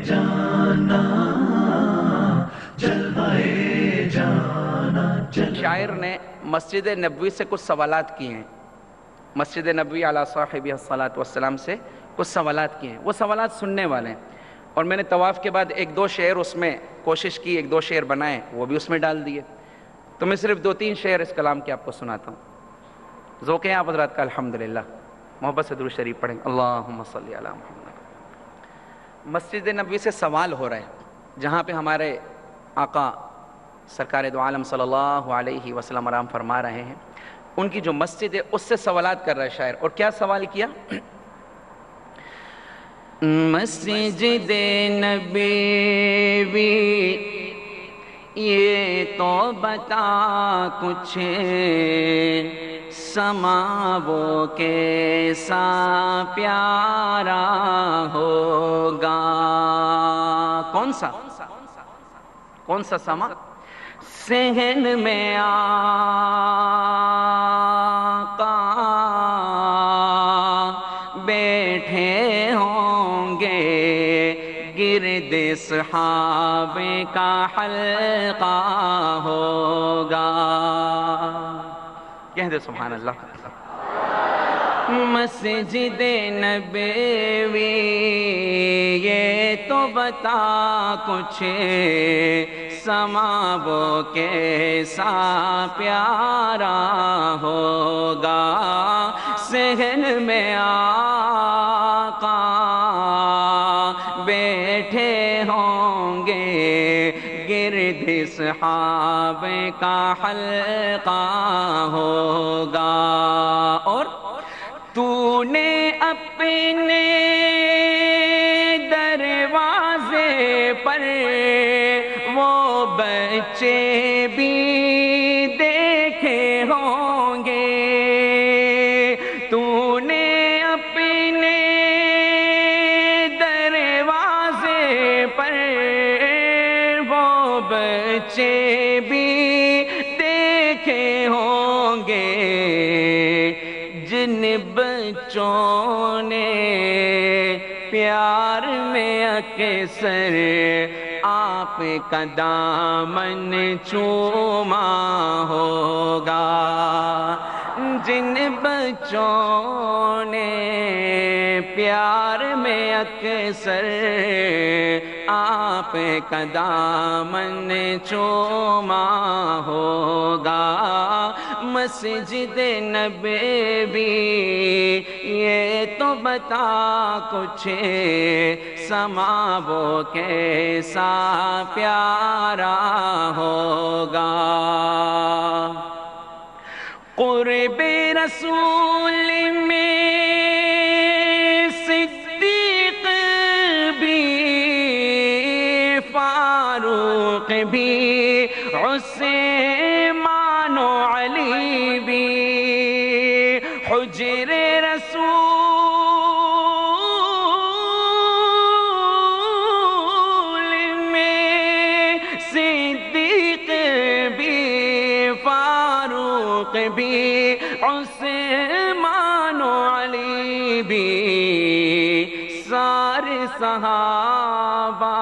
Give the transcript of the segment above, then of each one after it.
جانا جلوائے جانا شاعر نے مسجد نبوی سے کچھ سوالات کیے ہیں، مسجد نبوی علی صاحبہ الصلاۃ والسلام سے کچھ سوالات کیے ہیں، وہ سوالات سننے والے ہیں، اور میں نے طواف کے بعد ایک دو شعر اس میں کوشش کی، ایک دو شعر بنائے، وہ بھی اس میں ڈال دیے، تو میں صرف دو تین شعر اس کلام کے آپ کو سناتا ہوں۔ ذوق ہے آپ حضرات کا الحمدللہ، محبت سے درود شریف پڑھیں، اللہم صلی علی محمد۔ مسجد نبوی سے سوال ہو رہا ہے، جہاں پہ ہمارے آقا سرکار دو عالم صلی اللہ علیہ وسلم آرام فرما رہے ہیں، ان کی جو مسجد ہے اس سے سوالات کر رہا ہے شاعر، اور کیا سوال کیا؟ مسجد نبوی یہ تو بتا کچھ سما وہ کیسا پیارا ہوگا۔ کون سا سما؟ صحن میں آقا بیٹھے ہوں گے، گرد صحابہ کا حلقہ ہوگا۔ کہہ دے سبحان اللہ۔ مسجد نبوی یہ تو بتا کچھ سما وہ کیسا پیارا ہوگا۔ صحن میں آقا بیٹھے ہوں گے، گرد صحابہ کا حلقہ ہوگا، اور تو نے اپنے دروازے پر وہ بچے بھی دیکھے ہوں گے، تو نے اپنے دروازے پر وہ بچے بھی دیکھے ہوں گے، جن بچوں نے پیار میں اکثر آپ کا دامن چوما ہوگا، جن بچوں نے پیار میں اکثر آپ کا دامن چوما ہوگا۔ مسجد نبوی یہ تو بتا کچھ سما وہ کیسا پیارا ہوگا۔ قرب رسول میں صدیق بھی، فاروق بھی، عثمان و علی بھی، حجر رسول میں صدیق بھی، فاروق بھی، عثمان و علی بھی، سارے صحابہ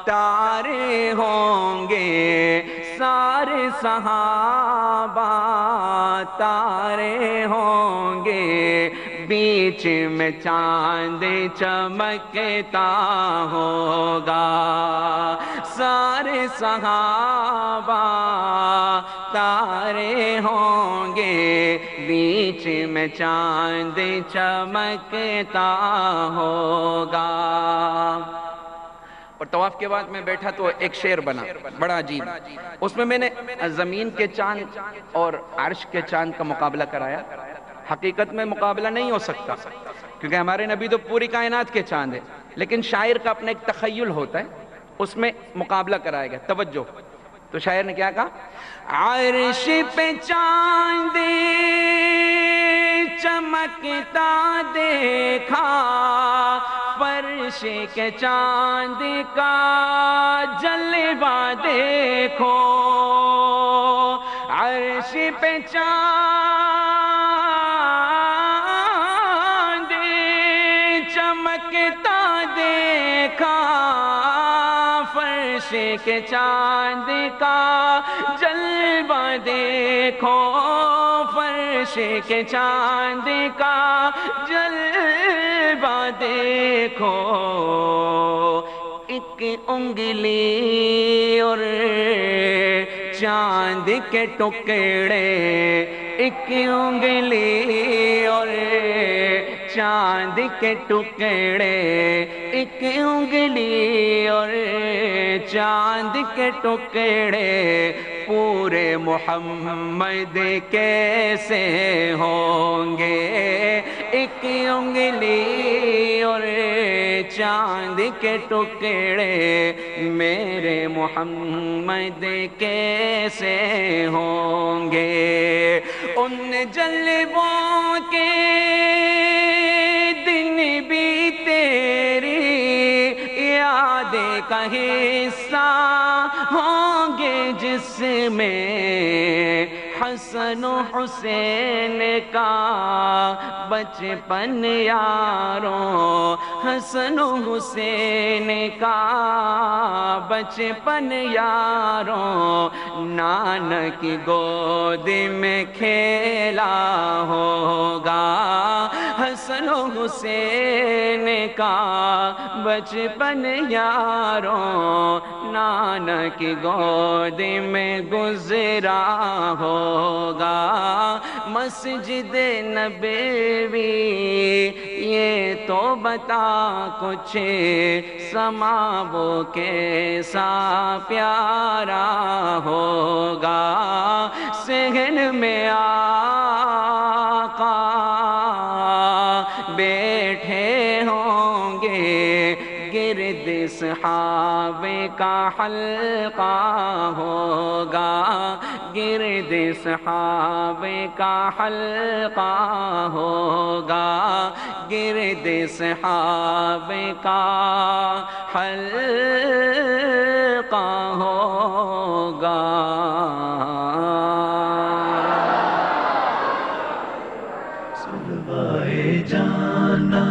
تارے ہوں گے، سارے صحابہ تارے ہوں گے، بیچ میں چاند چمکتا ہوگا، سارے صحابہ تارے ہوں گے، بیچ میں چاند چمکتا ہوگا۔ اور طواف کے بعد میں بیٹھا تو ایک شعر بنا بڑا عجیب، اس میں نے زمین کے چاند اور عرش کے چاند کا مقابلہ کرایا۔ حقیقت میں مقابلہ نہیں ہو سکتا، کیونکہ ہمارے نبی تو پوری کائنات کے چاند ہیں، لیکن شاعر کا اپنا ایک تخیل ہوتا ہے، اس میں مقابلہ کرایا گیا۔ توجہ، تو شاعر نے کیا کہا؟ عرش پہ چاند چمکتا دیکھا، فرش کے چاند کا جلوہ دیکھو، عرش پہ چاند چمکتا دیکھا فرش کے چاند کا جلوہ دیکھو فرش کے چاند کا جلوہ دیکھو ایک انگلی اور چاند کے ٹکڑے ایک انگلی اور چاند کے ٹکڑے ایک انگلی اور چاند کے ٹکڑے پورے محمد کیسے ہوں گے ایک انگلی اور چاند کے ٹکڑے میرے محمد کیسے ہوں گے ان جلووں کے دن بھی تیری یاد کا حصہ ہوں گے جس میں حسن و حسین کا بچپن یاروں حسن و حسین کا بچپن یاروں نانا کی گود میں کھیلا ہوگا حسن و حسین کا بچپن یاروں نانا کی گود میں گزرا ہوگا مسجد نبوی یہ تو بتا کچھ سما وہ کیسا پیارا ہوگا صحن میں آقا بیٹھے ہوں گے گرد صحابے کا حلقہ ہوگا گرد صحابے کا حلقہ ہوگا گرد صحابے کا حلقہ ہوگا صلوائے جانا